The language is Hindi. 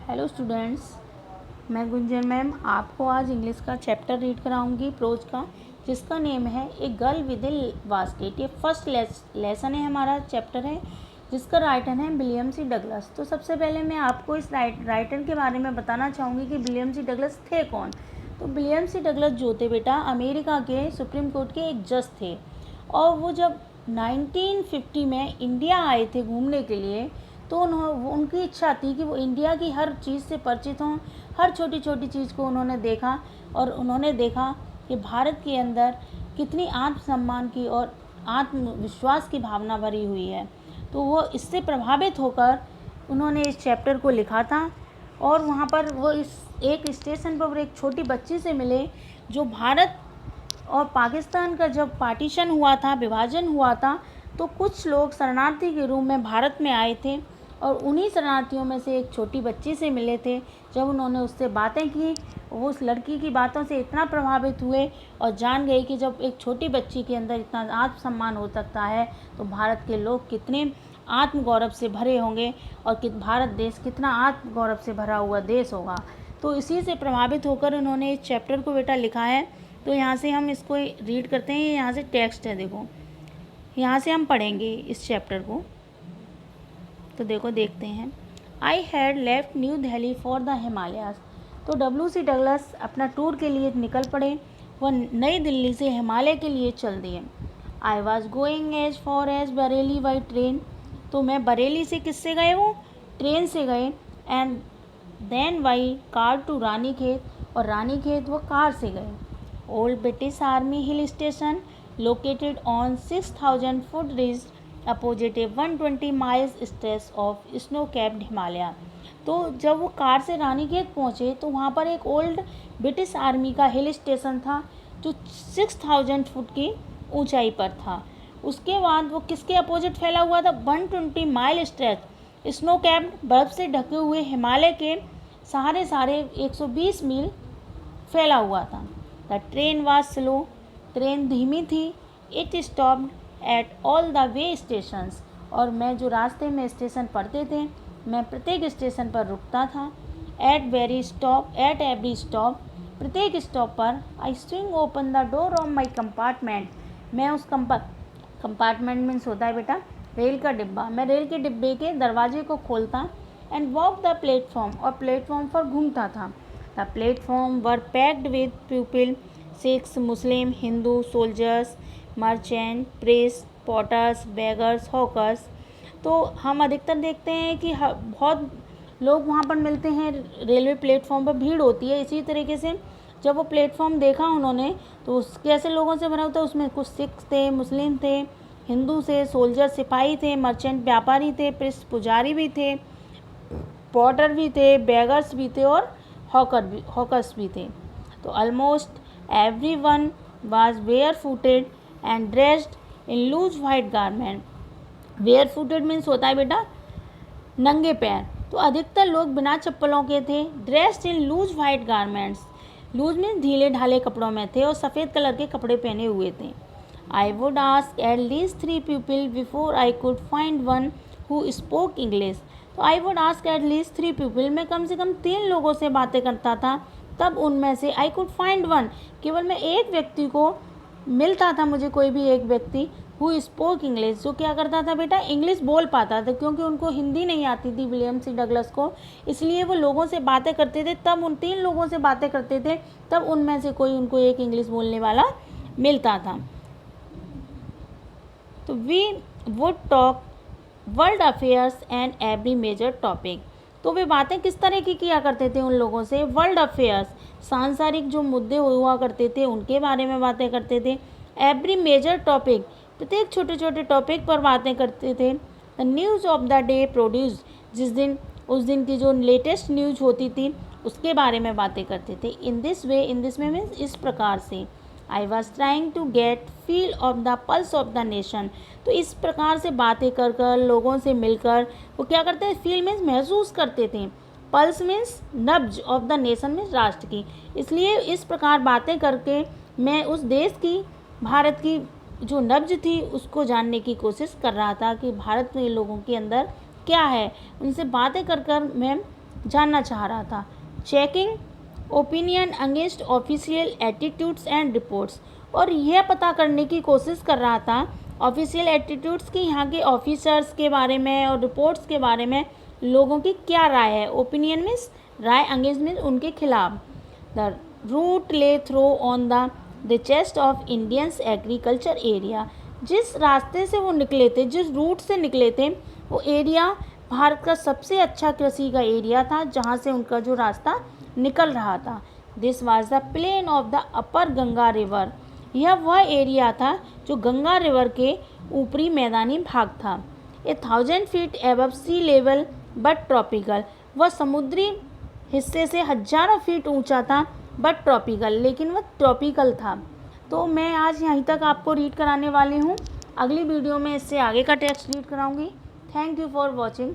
हेलो स्टूडेंट्स, मैं गुंजन मैम आपको आज इंग्लिश का चैप्टर रीड कराऊंगी प्रोज का, जिसका नेम है a girl with A basket. ये फर्स्ट लेसन है, हमारा चैप्टर है जिसका राइटर है विलियम सी डगलस। तो सबसे पहले मैं आपको इस राइटर के बारे में बताना चाहूँगी कि विलियम सी डगलस थे कौन। तो विलियम सी डगलस जो थे बेटा, अमेरिका के सुप्रीम कोर्ट के एक जज थे, और वो जब 1950 में इंडिया आए थे घूमने के लिए, तो उनकी इच्छा थी कि वो इंडिया की हर चीज़ से परिचित हों, हर छोटी छोटी चीज़ को उन्होंने देखा, और उन्होंने देखा कि भारत के अंदर कितनी आत्मसम्मान की और आत्मविश्वास की भावना भरी हुई है। तो वो इससे प्रभावित होकर उन्होंने इस चैप्टर को लिखा था। और वहाँ पर वो इस एक स्टेशन पर एक छोटी बच्ची से मिले जो भारत और पाकिस्तान का जब पार्टीशन हुआ था, विभाजन हुआ था, तो कुछ लोग शरणार्थी के रूप में भारत में आए थे, और उन्हीं शरणार्थियों में से एक छोटी बच्ची से मिले थे। जब उन्होंने उससे बातें की, वो उस लड़की की बातों से इतना प्रभावित हुए और जान गए कि जब एक छोटी बच्ची के अंदर इतना आत्मसम्मान हो सकता है, तो भारत के लोग कितने आत्मगौरव से भरे होंगे, और कि भारत देश कितना आत्मगौरव से भरा हुआ देश होगा। तो इसी से प्रभावित होकर उन्होंने इस चैप्टर को बेटा लिखा है। तो यहाँ से हम इसको रीड करते हैं। यहाँ से टेक्स्ट है, देखो, यहाँ से हम पढ़ेंगे इस चैप्टर को। तो देखो, देखते हैं। I had left new Delhi for the Himalayas. तो W.C. डगलस अपना टूर के लिए निकल पड़े। वह नई दिल्ली से हिमालय के लिए चल दिए। I was going as far as Bareilly by train. तो मैं बरेली से किससे गए, वो ट्रेन से गए। And then by car to Ranikhet, और रानीखेत वो कार से गए। Old British army hill station located on 6,000 foot ridge opposite a 120 miles stretch of snow-capped Himalaya। तो जब वो कार से रानीखेत पहुँचे तो वहाँ पर एक ओल्ड ब्रिटिश आर्मी का हिल स्टेशन था जो 6,000 फुट की ऊंचाई पर था। उसके बाद वो किसके अपोजिट फैला हुआ था, 120 माइल स्ट्रेच स्नो कैप्ड, बर्फ से ढके हुए हिमालय के सारे 120 मील फैला हुआ था। The train was slow, train धीमी थी। It stopped at all the way stations, और मैं जो रास्ते में स्टेशन पड़ते थे, मैं प्रत्येक स्टेशन पर रुकता था। एट एवरी स्टॉप, प्रत्येक स्टॉप पर आई swing open the door of my compartment. मैं उस कंपार्टमेंट में होता है बेटा रेल का डिब्बा, मैं रेल के डिब्बे के दरवाजे को खोलता। एंड वॉक द प्लेटफॉर्म, और प्लेटफॉर्म पर घूमता था। The platform were packed with people, Sikhs, Muslim, Hindu, soldiers, merchant, press, potters, beggars, hawkers. तो हम अधिकतर देखते हैं कि बहुत लोग वहाँ पर मिलते हैं, रेलवे प्लेटफॉर्म पर भीड़ होती है। इसी तरीके से जब वो प्लेटफॉर्म देखा उन्होंने, तो कैसे लोगों से भरा होता है, उसमें कुछ सिख थे, मुस्लिम थे, हिंदू थे, सोल्जर सिपाही थे, मर्चेंट व्यापारी थे, प्रेस पुजारी भी थे, पॉटर भी थे, बेगर्स भी थे, और हॉकर्स भी थे। तो almost everyone was barefooted and dressed in loose white garment। barefooted means होता है बेटा नंगे पैर। तो अधिकतर लोग बिना चप्पलों के थे। dressed in loose white garments, loose means ढीले ढाले कपड़ों में थे, और सफ़ेद कलर के कपड़े पहने हुए थे। I would ask at least 3 people before I could find one who spoke English। तो I would ask at least 3 people, मैं कम से कम 3 लोगों से बातें करता था, तब उनमें से आई कुड फाइंड वन, केवल मैं एक व्यक्ति को मिलता था, मुझे कोई भी एक व्यक्ति हु स्पोक इंग्लिश, जो क्या करता था बेटा, इंग्लिश बोल पाता था। क्योंकि उनको हिंदी नहीं आती थी विलियम सी डगलस को, इसलिए वो लोगों से बातें करते थे। तब उन 3 लोगों से बातें करते थे, तब उनमें से कोई उनको एक इंग्लिश बोलने वाला मिलता था। तो we would talk world affairs and every major topic. तो वे बातें किस तरह की किया करते थे उन लोगों से, वर्ल्ड अफेयर्स, सांसारिक जो मुद्दे हुआ करते थे उनके बारे में बातें करते थे। एवरी मेजर टॉपिक, प्रत्येक छोटे छोटे टॉपिक पर बातें करते थे। The news of the day produce, उस दिन की जो लेटेस्ट न्यूज़ होती थी उसके बारे में बातें करते थे। इन दिस वे मीन्स इस प्रकार से। I was trying to get feel of the pulse of the nation. तो इस प्रकार से बातें कर कर, लोगों से मिलकर वो क्या करते हैं, फील मीन्स महसूस करते थे, पल्स मीन्स नब्ज, ऑफ द नेशन मीन्स राष्ट्र की। इसलिए इस प्रकार बातें करके मैं उस देश की, भारत की जो नब्ज थी उसको जानने की कोशिश कर रहा था कि भारत के लोगों के अंदर क्या है। उनसे बातें कर कर मैं जानना चाह रहा था। Checking opinion against official attitudes and reports, और यह पता करने की कोशिश कर रहा था ऑफिशियल एटीट्यूड्स की, यहाँ के ऑफिसर्स के बारे में और रिपोर्ट्स के बारे में लोगों की क्या राय है। ओपिनियन मीन्स राय, अगेंस्ट मीन्स उनके खिलाफ। The route lay through on the richest of Indians agriculture area, जिस रास्ते से वो निकले थे, जिस रूट से निकले थे, वो एरिया भारत का सबसे अच्छा कृषि का एरिया था जहाँ से उनका जो रास्ता निकल रहा था। This was the plain of the upper Ganga river, यह वह एरिया था जो गंगा रिवर के ऊपरी मैदानी भाग था। 1000 feet above sea level but tropical, वह समुद्री हिस्से से हजारों फीट ऊंचा था, बट ट्रॉपिकल, लेकिन वह ट्रॉपिकल था। तो मैं आज यहीं तक आपको रीड कराने वाली हूँ। अगली वीडियो में इससे आगे का टेक्स्ट रीड कराऊंगी। Thank you for watching.